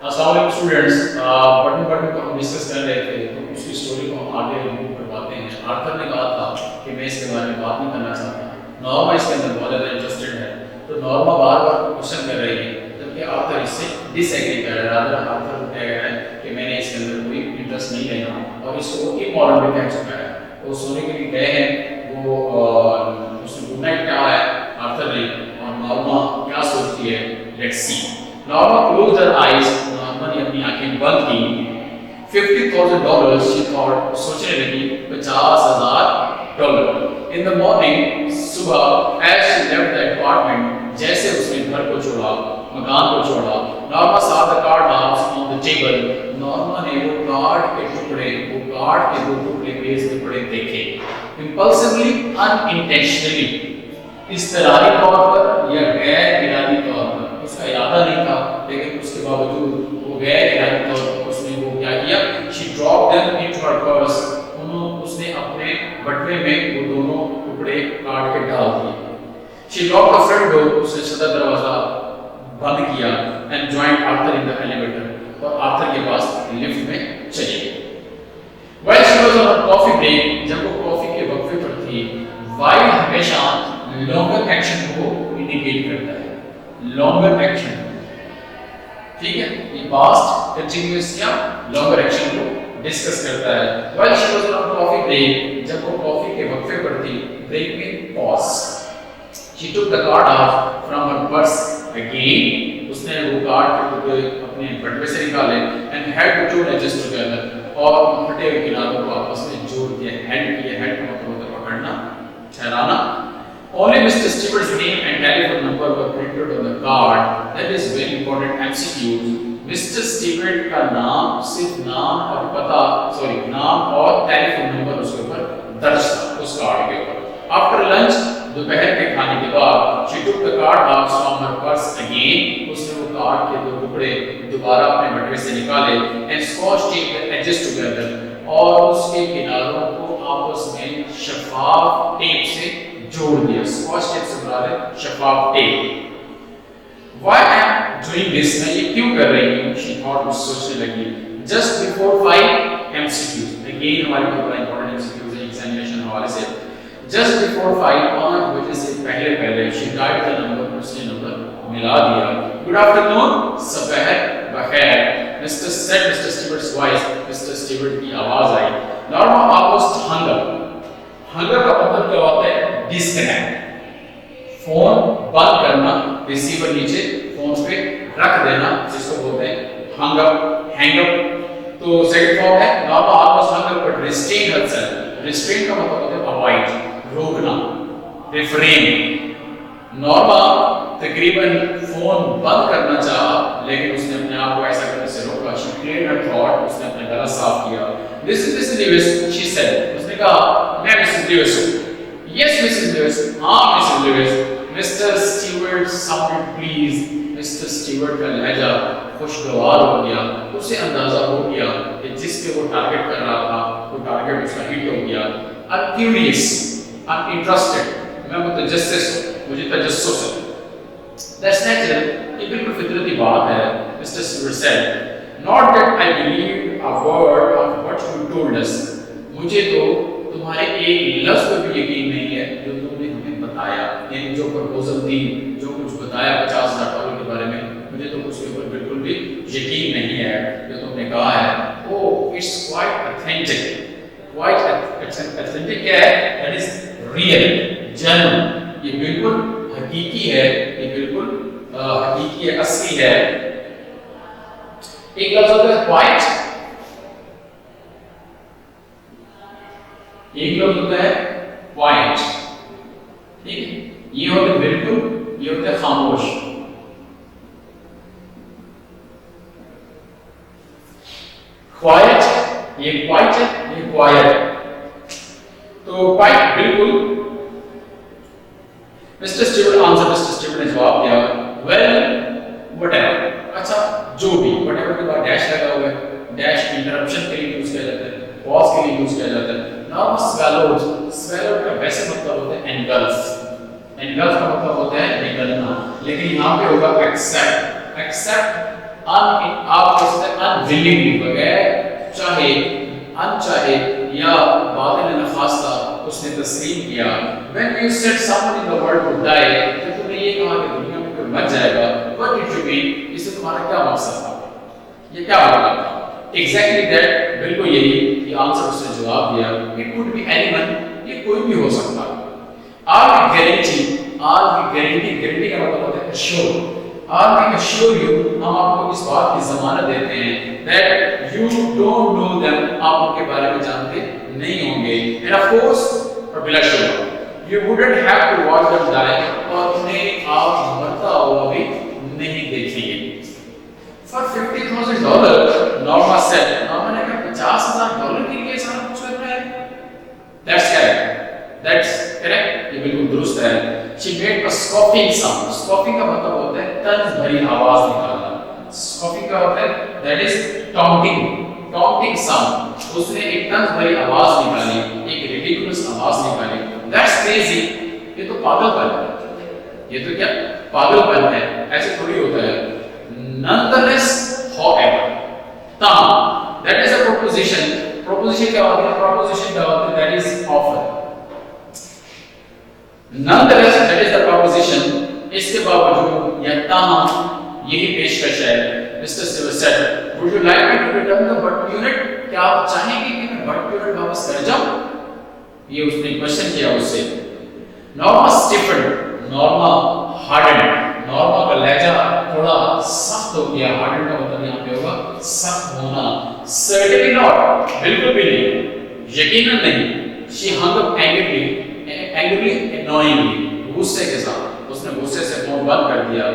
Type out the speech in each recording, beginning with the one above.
अस्सलाम वालेकुम students, button button को हम डिस्कस कर रहे थे तो उसकी स्टोरी को हम आगे मूव करवाते हैं। आर्थर ने कहा था कि मैं इसके बारे में बात नहीं करना चाहता। नॉर्मा इसके अंदर बहुत ज़्यादा इंटरेस्टेड है, तो नॉर्मा बार बार क्वेश्चन कर रही है, जबकि आर्थर इससे डिसएग्री कर रहा है। आर्थर को कह रहा है कि मैंने इसके अंदर कोई इंटरेस्ट नहीं लेना और इसको इमोरल भी कह चुका है। वो सोने के लिए गए हैं, वो उसने गुड नाइट कहा है आर्थर ने, और नॉर्मा क्या सोचती है, let's see. Norma closed her eyes, Norma ने अपनी आंखें बंद की। $50,000 शी थॉट, सोचने लगी $50,000। इन द मॉर्निंग, सुबह, as she left the apartment, जैसे उसने घर को छोड़ा, मकान को छोड़ा, Norma saw the card halves on the table, Norma ने वो कार्ड के टुकड़े, वो कार्ड के दो टुकड़े मेज पे पड़े देखे। Impulsively, unintentionally, इस्तरारी तौर पर या गैर इरादी तौर पर, उसका इरादा नहीं था लेकिन उसके बावजूद वो गैर इरादी तौर पर उसने वो क्या किया, she dropped them into her purse, उसने अपने बटुए में वो दोनों टुकड़े काट के डाल दिए। She locked the front door, उसने सदर दरवाजा बंद किया and joined Arthur in the elevator, और आर्थर के पास लिफ्ट में चली गई। While she was on her coffee break, जब वो कॉफी के वक्फे पर थी, while हमेशा लॉन्गर एक्शन को इंडिकेट करता है। लॉन्गर एक्शन, ठीक है, ये पास्ट कंटीन्यूअस या लॉन्गर एक्शन को डिस्कस करता है। While she was on coffee break, जब वो कॉफी के वक्फे पर थी, ब्रेक में pause, she took the card off from her purse again, उसने वो कार्ड के टुकड़े अपने बटुए से निकाले and held the two edges together, और फटे हुए किनारों को आपस में जोड़ दिया। हेड किया, हेड का मतलब होता है पकड़ना, ठहराना। Only Mr. Stewart's name and telephone number were printed on the card. That is very important MCQ. Mr. Stewart का नाम, सिर्फ नाम और पता, नाम और टेलीफोन नंबर उसके ऊपर दर्ज था उस कार्ड के ऊपर। After lunch, दोपहर के खाने के बाद, she took the card box from her purse again. उसने वो कार्ड के दो टुकड़े दोबारा अपने बटुए से निकाले and scotch taped the edges together, और उसके किनारों को आपस में शफाफ टेप से जोड़ दिया। स्कॉच टेप से बना है शफाफ tape. Why I am doing this, मैं ये क्यों कर रही हूँ, she thought, वो सोचने लगी। Just before 5 MCQs, again हमारे बहुत बड़ा important MCQs है एग्जामिनेशन हवाले से। Just before 5, 5 बजे से पहले she dialed the number, उसने नंबर मिला दिया। Good afternoon, सबहर बखैर, Mr. Stewart's voice, Mr. Stewart की आवाज आई। Norma almost hung up। Hunger का मतलब क्या होता है, डिस्कनेक्ट, फोन बंद करना, रिसीवर नीचे फोन पे रख देना, जिसको बोलते हैं हंग अप। तो सेकंड फॉर्म है Norma almost hung up but restrain herself. Restrain का मतलब होता है अवॉइड, रोकना, रिफ्रेन। नॉर्मा तकरीबन फोन बंद करना चाहा लेकिन उसने अपने आप को ऐसा करने से रोका। शी क्लियर्ड हर थॉट, उसने अपना गला साफ किया। This is Mrs Louis, she said, उसने कहा मैं मिसेस लुइस हूं। यस मिसेस लुइस, हां Mrs Louis. Mr Stewart sounded please, Mr Stewart का लहजा खुशगवार हो गया। उसे अंदाजा हो गया कि जिस पे वो टारगेट कर रहा था वो टारगेट उसका हिट हो गया। आई क्यूरियस, आई इंटरेस्टेड, मैं मुतजस्सिस हूं, मुझे तजस्सुस है। That's natural, ये बिल्कुल फितरती बात है। Mr. Stewart said, not that I believed a word of what you told us. मुझे तो तुम्हारे एक लफ्ज पर भी यकीन नहीं है जो तुमने हमें बताया, यानी जो प्रपोजल दी, जो कुछ बताया $50,000 के बारे में, मुझे तो उसके ऊपर बिल्कुल भी यकीन नहीं है जो तुमने कहा है। Oh, it's quite authentic. Quite authentic क्या है? That is real, genuine. ये बिल्कुल हकीकी है, ये बिल्कुल हकीकी है, असली है। एक लफ्ज होता है क्वाइट, एक लफ्ज होता है क्वाइट, ठीक है, ये होता है बिल्कुल, ये होता है खामोश। क्वाइट, ये क्वाइट है, ये क्वाइट। तो क्वाइट बिल्कुल। Mister Stewart answer, mister Stewart ने जवाब दिया, वेल व्हाटएवर, अच्छा जो भी, व्हाटएवर के बाद डैश लगा हुआ है, डैश इंटरप्शन के लिए यूज किया जाता है, पॉज के लिए यूज किया जाता है। नाउ स्वैलोड, स्वैलोड का वैसे मतलब होता है एनगल्फ, एनगल्फ का मतलब होता है निगलना, लेकिन यहाँ पे होगा एक्सेप्ट, एक्सेप्ट आप कह सकते हैं अनविलिंगली, बगैर चाहे, अनचाहे या बादल नखास्ता उसने तस्लीम किया। When you said someone in the world would die, तो तुमने ये कहा कि दुनिया में कोई मर जाएगा, what did you mean? इससे तुम्हारा क्या मकसद था? ये क्या मतलब था? Exactly that, बिल्कुल यही कि आंसर उसने जवाब दिया। It could be anyone, ये कोई भी हो सकता है। Are we guarantee? Are we guarantee? Guarantee का मतलब होता है assure। Are we assure you? हम आपको इस बात की ज़मानत देते हैं that you don't know them, आप उनके बारे में जानते नहीं होंगे। And of course, और बिलाशुबा, you wouldn't have to watch them die, और उन्हें आप मरता हुआ भी नहीं देखेंगे। For $50,000, Norma said, Norma ने कहा $50,000 के लिए सारा कुछ कर रहा है? That's correct. That's correct. ये बिल्कुल दुरुस्त है। She made a scoffing sound. Scoffing का मतलब होता है तंज भरी आवाज निकालना। Scoffing का होता है that is taunting, taunting sound. उसने एक तंज भरी आवाज निकाली, एक ridiculous आवाज निकाली। That's crazy. ये तो पागलपन है। ये तो क्या पागलपन है? ऐसे थोड़ी होता है। Nonetheless, however, ताहम, that is a proposition. Proposition क्या होता है? Proposition क्या होता है? That is offer. Nonetheless, that is the proposition. इसके बावजूद या ताहम यही पेशकश है। Mr. Stewart said, would you like me to return the butt unit? क्या आप चाहेंगे कि मैं butt unit वापस कर जाऊं? ये उसने क्वेश्चन किया उससे। Norma stiffened, Norma hardened. Norma का लहजा थोड़ा सख्त हो गया। hardened का मतलब यहाँ पे होगा सख्त होना। Certainly not, बिल्कुल भी नहीं, यकीनन नहीं। She hung up angrily, annoyingly, गुस्से के साथ। उसने गुस्से से फोन बंद कर दिया।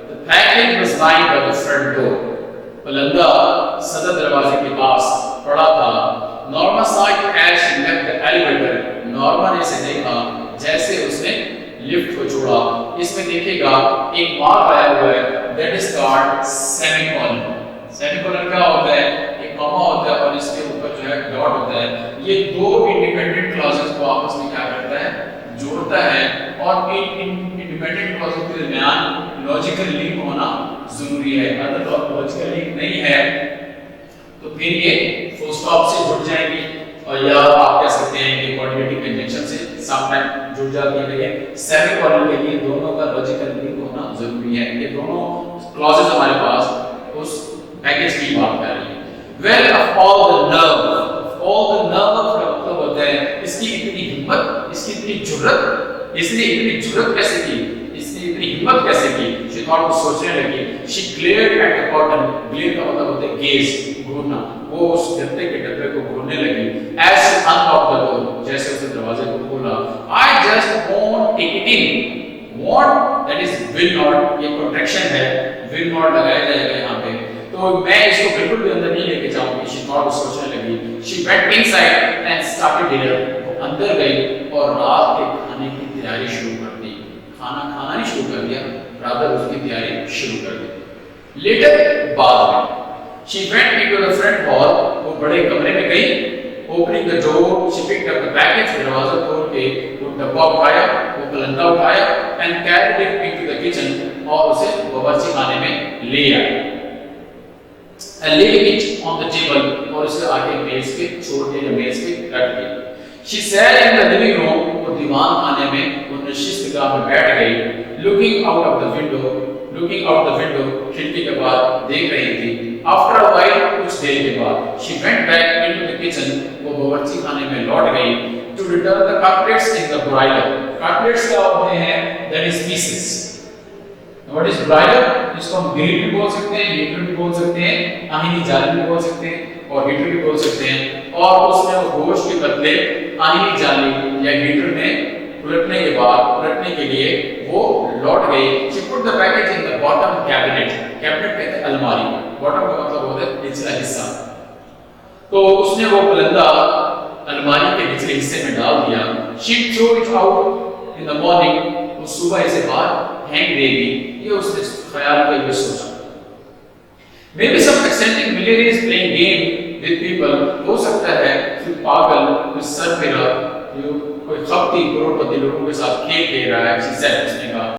The package was lying by the front door. पलंदा सदर दरवाजे के पास पड़ा था। Norma saw it as she left the elevator. Norma ने इसे देखा जैसे उसने लिफ्ट को छोड़ा। इसमें देखिएगा एक मार्क आया हुआ है, that is called semicolon. Semicolon क्या होता है? एक कॉमा होता है और इसके ऊपर जो है डॉट होता है। ये दो इंडिपेंडेंट क्लॉजेस को आपस में क्या करता है? जोड़ता है। और इन इंडिपेंडेंट क्लॉजेस के दरमियान लॉजिकल लिंक होना जरूरी है। अगर लॉजिकल लिंक नहीं है तो फिर ये फुल स्टॉप से जुड़ जाएंगी, और या आप कह सकते हैं कि कोऑर्डिनेटिंग कंजंक्शन से समटाइम जुड़ जाती है। लेकिन सेमीकोलन के लिए दोनों का लॉजिकल लिंक होना जरूरी है। ये दोनों क्लॉजेस हमारे पास उस पैकेज की बात कर रही है। Well, of all the nerve का मतलब होता है इसकी इतनी हिम्मत, इसकी इतनी जुर्रत, इसने इतनी जुर्रत कैसे की, इसने इतनी हिम्मत कैसे की? She thought, वो सोचने लगी। She glared at the curtain. Glare का मतलब होता है gaze, घूरना। वो उस गत्ते के डब्बे को घूरने लगी। As she unlocked the door, जैसे उसने दरवाजे को खोला। I just won't take it in. Want, that is will not, ये contraction है। Will not लगाया जाएगा यहाँ पे। तो मैं इसको बिल्कुल भी अंदर नहीं लेके जाऊंगी। She thought, वो सोचने लगी। She went inside and started dinner. अंदर गई और रात के खाने की तैयारी शुरू कर दी। खाना खाना नहीं शुरू कर दिया, रादर उसकी तैयारी शुरू कर दी। Later, बाद में she went into the front hall. वो बड़े कमरे में गई। Opening the door, she picked up the package. दरवाजा खोल के वो डब्बा उठाया, वो पलंदा उठाया and carried it into the kitchen, और उसे बावर्ची खाने में ले आई। And laid it on the table, और उसे आके मेज पे छोड़ दिया, मेज पे रख दिया। She sat in the living room, वो दीवान खाने में वो नशिस्तगाह में बैठ गई। Looking out of the window, खिड़की के बाद देख रही थी। After a while, कुछ देर के बाद, she went back into the kitchen, वो बावर्ची खाने में लौट गई। To return the cutlets in the broiler. Cutlets क्या होते हैं? That is pieces. What is broiler? इसको हम ग्रिल भी बोल सकते हैं, हीटर भी बोल सकते हैं, आहिनी जाली भी बोल सकते हैं और हीटर भी बोल सकते हैं। और उसमें वो गोश्त के बदले आहिनी जाली या हीटर में उलटने के लिए वो लौट गई। She put the package in the bottom cabinet. Cabinet कहते हैं अलमारी। बॉटम का मतलब होता है निचला हिस्सा। तो उसने वो पलंदा अलमारी के निचले हिस्से में डाल दिया। She threw it out in the morning. वो सुबह इसे बाहर फेंक देगी, ये उसने ख्याल किया, ये सोचा। Maybe some eccentric millionaire is playing game with people. हो सकता है कि पागल, कोई सरफिरा, कोई खपती करोड़पति लोगों के साथ खेल खेल रहा है। She said, उसने कहा।